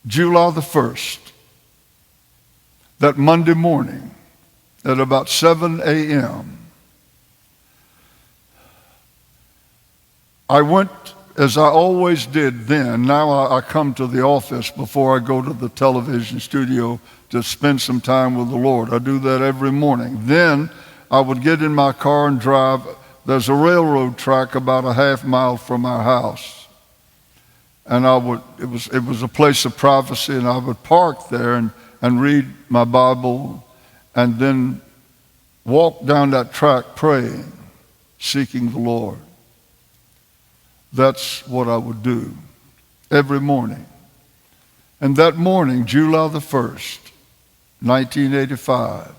July the 1st, that Monday morning at about 7 a.m., I went, as I always did then. Now I come to the office before I go to the television studio to spend some time with the Lord. I do that every morning. Then I would get in my car and drive. There's a railroad track about a half mile from our house. And it was a place of privacy, and I would park there and read my Bible and then walk down that track praying, seeking the Lord. That's what I would do every morning. And that morning, July the 1st, 1985,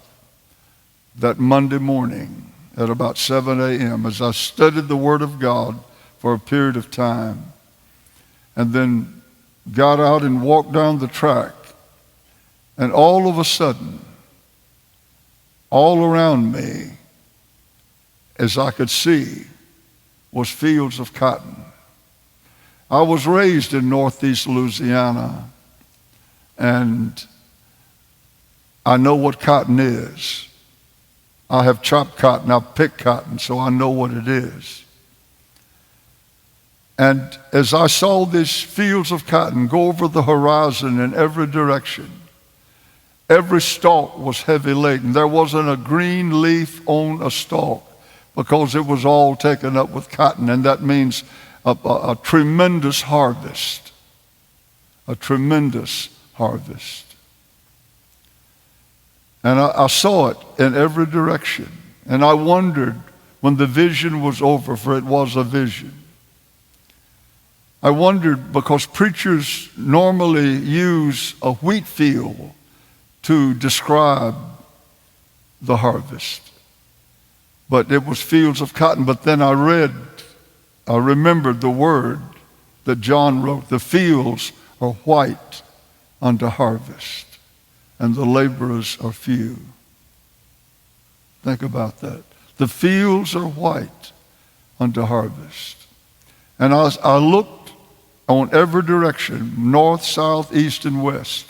that Monday morning at about 7 a.m., as I studied the Word of God for a period of time, and then got out and walked down the track, and all of a sudden, all around me, as I could see, was fields of cotton. I was raised in northeast Louisiana, and I know what cotton is. I have chopped cotton, I've picked cotton, so I know what it is. And as I saw these fields of cotton go over the horizon in every direction, every stalk was heavy laden. There wasn't a green leaf on a stalk, because it was all taken up with cotton, and that means a tremendous harvest. A tremendous harvest. And I saw it in every direction. And I wondered when the vision was over, for it was a vision. I wondered, because preachers normally use a wheat field to describe the harvest. But it was fields of cotton. But then I remembered the word that John wrote, the fields are white unto harvest, and the laborers are few. Think about that. The fields are white unto harvest. And I looked on every direction, north, south, east, and west.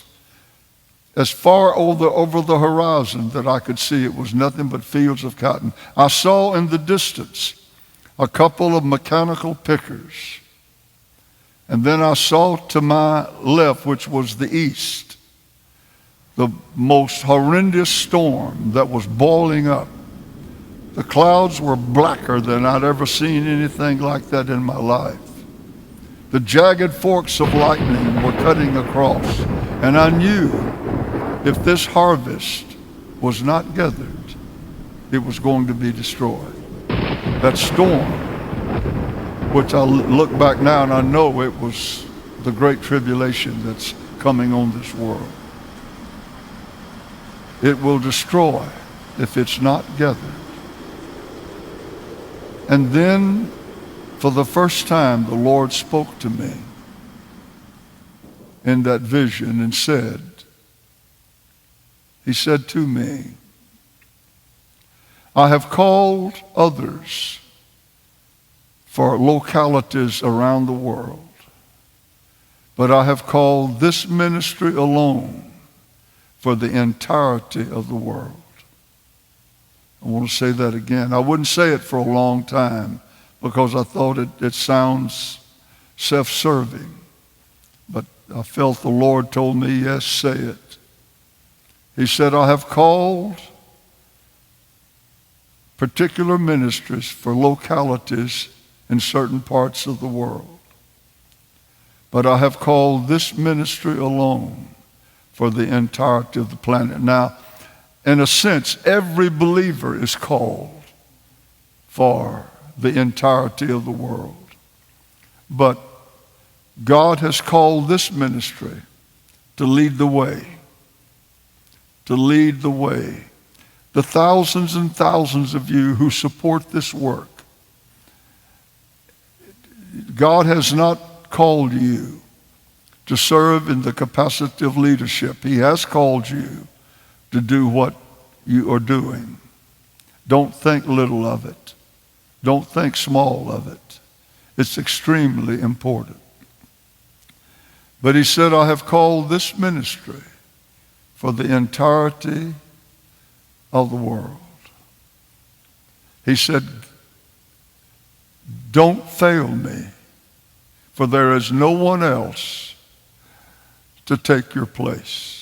As far over the horizon that I could see, it was nothing but fields of cotton. I saw in the distance a couple of mechanical pickers. And then I saw to my left, which was the east, the most horrendous storm that was boiling up. The clouds were blacker than I'd ever seen anything like that in my life. The jagged forks of lightning were cutting across, and I knew if this harvest was not gathered, it was going to be destroyed. That storm, which I look back now and I know it was the great tribulation that's coming on this world. It will destroy if it's not gathered. And then, for the first time, the Lord spoke to me in that vision and said, He said to me, I have called others for localities around the world, but I have called this ministry alone for the entirety of the world. I want to say that again. I wouldn't say it for a long time because I thought it sounds self-serving, but I felt the Lord told me, yes, say it. He said, I have called particular ministries for localities in certain parts of the world. But I have called this ministry alone for the entirety of the planet. Now, in a sense, every believer is called for the entirety of the world. But God has called this ministry to lead the way. To lead the way. The thousands and thousands of you who support this work, God has not called you to serve in the capacity of leadership. He has called you to do what you are doing. Don't think little of it. Don't think small of it. It's extremely important. But he said, I have called this ministry for the entirety of the world. He said, don't fail me, for there is no one else to take your place.